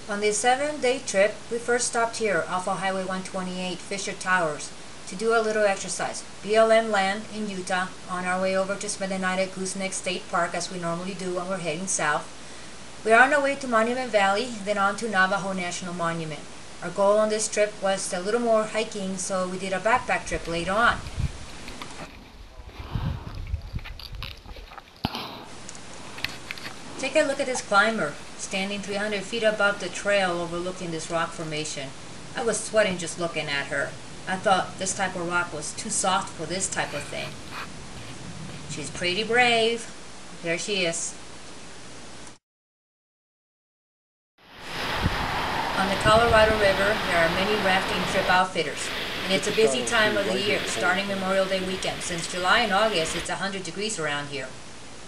On this 7-day trip, we first stopped here off of Highway 128, Fisher Towers, to do a little exercise. BLM land in Utah, on our way over to spend the night at Gooseneck State Park as we normally do when we're heading south. We are on our way to Monument Valley, then on to Navajo National Monument. Our goal on this trip was a little more hiking, so we did a backpack trip later on. Take a look at this climber, standing 300 feet above the trail overlooking this rock formation. I was sweating just looking at her. I thought this type of rock was too soft for this type of thing. She's pretty brave. There she is. On the Colorado River, there are many rafting trip outfitters, and it's a busy time of the year, starting Memorial Day weekend. Since July and August, it's 100 degrees around here.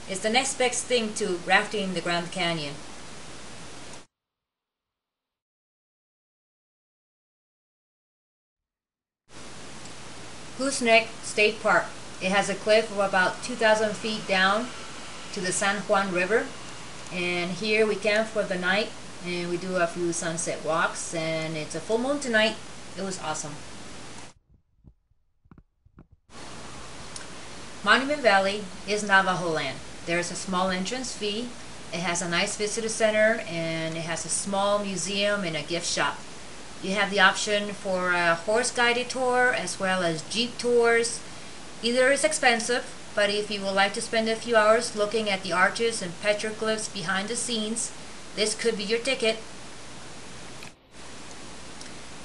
It's the next best thing to rafting in the Grand Canyon. Gooseneck State Park. It has a cliff of about 2,000 feet down to the San Juan River, and here we camp for the night and we do a few sunset walks, and it's a full moon tonight. It was awesome. Monument Valley is Navajo land. There's a small entrance fee. It has a nice visitor center, and it has a small museum and a gift shop. You have the option for a horse guided tour as well as jeep tours. Either is expensive, but if you would like to spend a few hours looking at the arches and petroglyphs behind the scenes, this could be your ticket.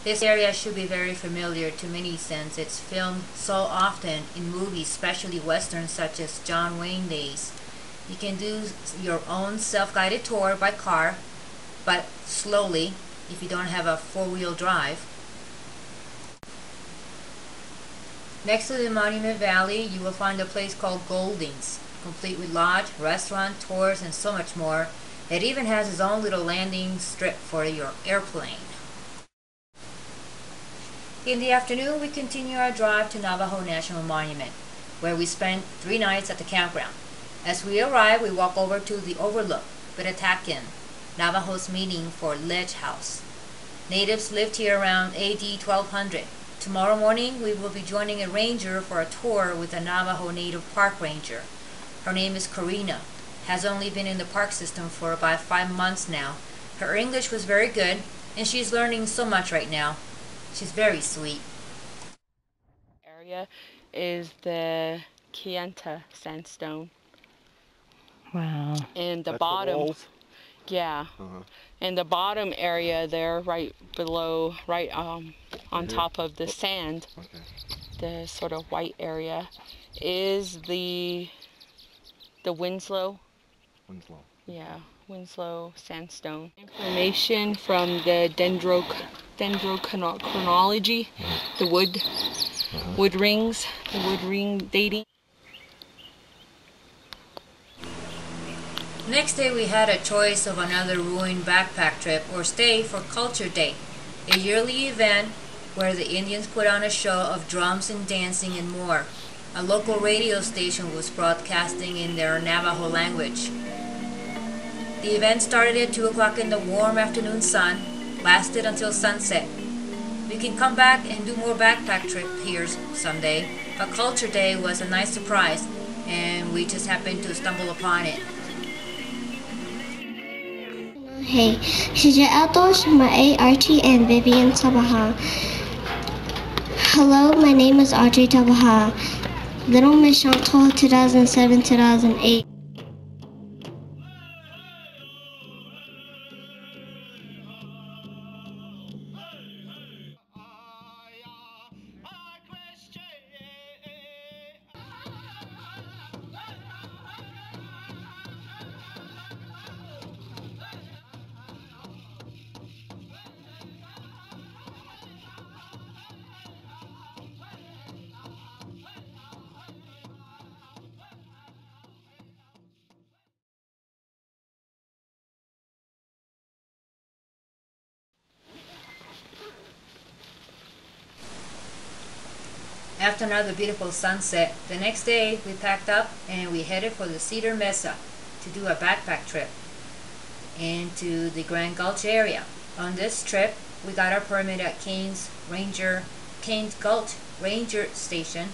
This area should be very familiar to many since it's filmed so often in movies, especially westerns such as John Wayne days. You can do your own self-guided tour by car, but slowly if you don't have a four-wheel drive. Next to the Monument Valley, you will find a place called Golding's, complete with lodge, restaurant, tours, and so much more. It even has its own little landing strip for your airplane. In the afternoon, we continue our drive to Navajo National Monument, where we spent 3 nights at the campground. As we arrive, we walk over to the Overlook, Bitatakin, Navajo's meaning for ledge house. Natives lived here around AD 1200. Tomorrow morning, we will be joining a ranger for a tour with a Navajo Native Park Ranger. Her name is Karina. Has only been in the park system for about 5 months now. Her English was very good, and she's learning so much right now. She's very sweet. Area is the Kayenta sandstone. Wow. And the That's bottom, the walls? yeah. And the bottom area there, right below, right on top of the sand, the sort of white area, is the Winslow. Yeah, Winslow sandstone. Information from the dendrochronology, the wood rings, the wood ring dating. Next day we had a choice of another ruined backpack trip or stay for Culture Day, a yearly event where the Indians put on a show of drums and dancing and more. A local radio station was broadcasting in their Navajo language. The event started at 2 o'clock in the warm afternoon sun, lasted until sunset. We can come back and do more backpack trip here someday, but Culture Day was a nice surprise, and we just happened to stumble upon it. Hey, Shija Altos, Mae Archie, and Vivian Tabaha. Hello, my name is Audrey Tabaha. Little Miss Chantal, 2007-2008. After another beautiful sunset, the next day we packed up and we headed for the Cedar Mesa to do a backpack trip into the Grand Gulch area. On this trip, we got our permit at Grand Gulch Ranger Station,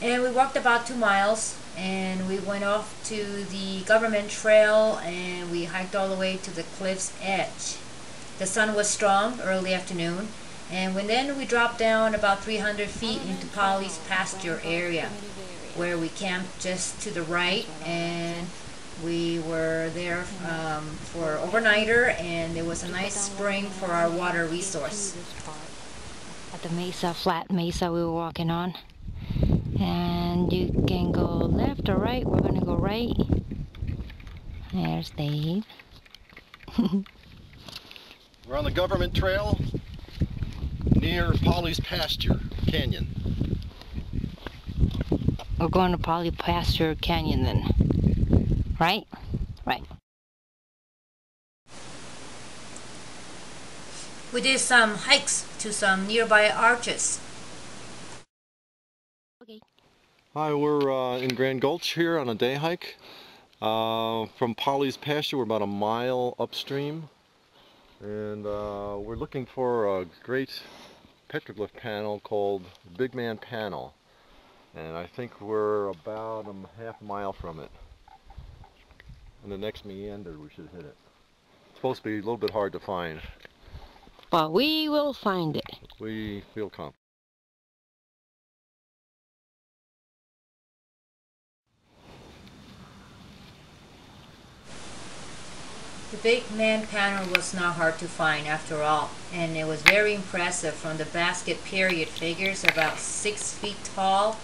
and we walked about 2 miles, and we went off to the government trail, and we hiked all the way to the cliff's edge. The sun was strong early afternoon, and then we dropped down about 300 feet into Polly's pasture area, where we camped just to the right, and we were there for overnighter, and there was a nice spring for our water resource. At the mesa, flat mesa we were walking on. And you can go left or right. We're going to go right. There's Dave. We're on the government trail near Polly's pasture canyon. We're going to Polly Pasture Canyon then. Right? Right. We did some hikes to some nearby arches. Okay. Hi, we're in Grand Gulch here on a day hike. From Polly's pasture, we're about a mile upstream. And we're looking for a great petroglyph panel called Big Man Panel. And I think we're about a half mile from it. And the next meander we should hit it. It's supposed to be a little bit hard to find. But we will find it. We feel confident. The Big Man panel was not hard to find after all, and it was very impressive from the basket period figures, about 6 feet tall,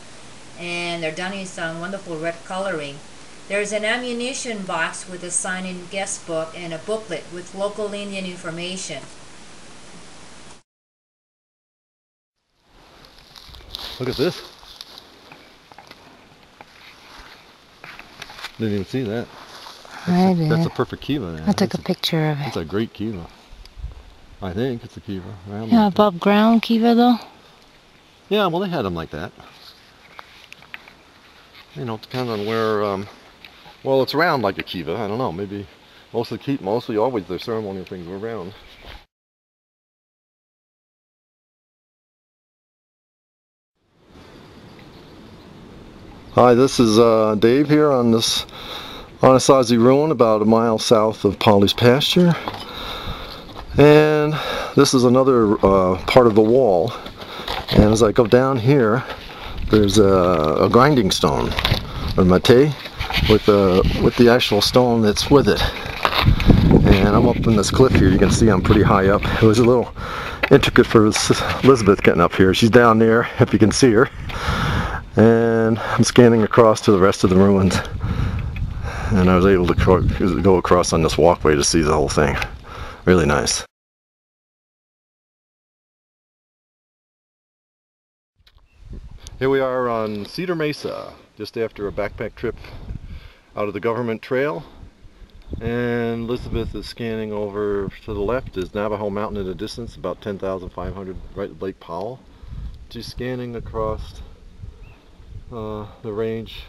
and they're done in some wonderful red coloring. There's an ammunition box with a sign-in guest book and a booklet with local Indian information. Look at this. Didn't even see that. I did. That's a perfect kiva. I took a picture of it. It's a great kiva. I think it's a kiva. Yeah, above ground kiva though? Yeah, well they had them like that. You know, it depends on where, well it's round like a kiva, I don't know, maybe mostly always their ceremonial things were round. Hi, this is Dave here on this Anasazi ruin about a mile south of Polly's pasture, and this is another part of the wall, and as I go down here there's a grinding stone, or mate, with the actual stone that's with it, and I'm up in this cliff here. You can see I'm pretty high up. It was a little intricate for Elizabeth getting up here. She's down there if you can see her, and I'm scanning across to the rest of the ruins. And I was able to go across on this walkway to see the whole thing. Really nice. Here we are on Cedar Mesa, just after a backpack trip out of the government trail. And Elizabeth is scanning over to the left is Navajo Mountain in the distance, about 10,500, right at Lake Powell. She's scanning across the range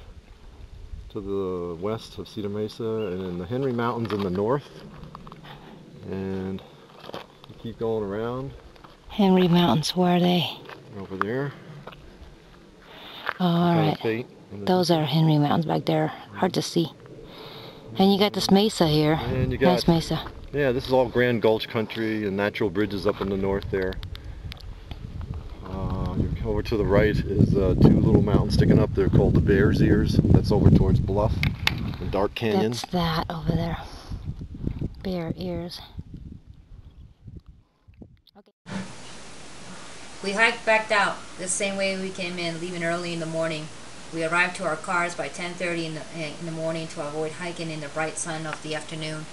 to the west of Cedar Mesa, and then the Henry Mountains in the north, and we keep going around. Henry Mountains, where are they? Over there. Alright, those are Henry Mountains back there, hard to see. And you got this mesa here, and you got, nice mesa. Yeah, this is all Grand Gulch country and natural bridges up in the north there. Over to the right is two little mountains sticking up there called the Bear's Ears. That's over towards Bluff and Dark Canyon. That's that over there. Bear Ears. Okay. We hiked back out the same way we came in, leaving early in the morning. We arrived to our cars by 10:30 in the morning to avoid hiking in the bright sun of the afternoon.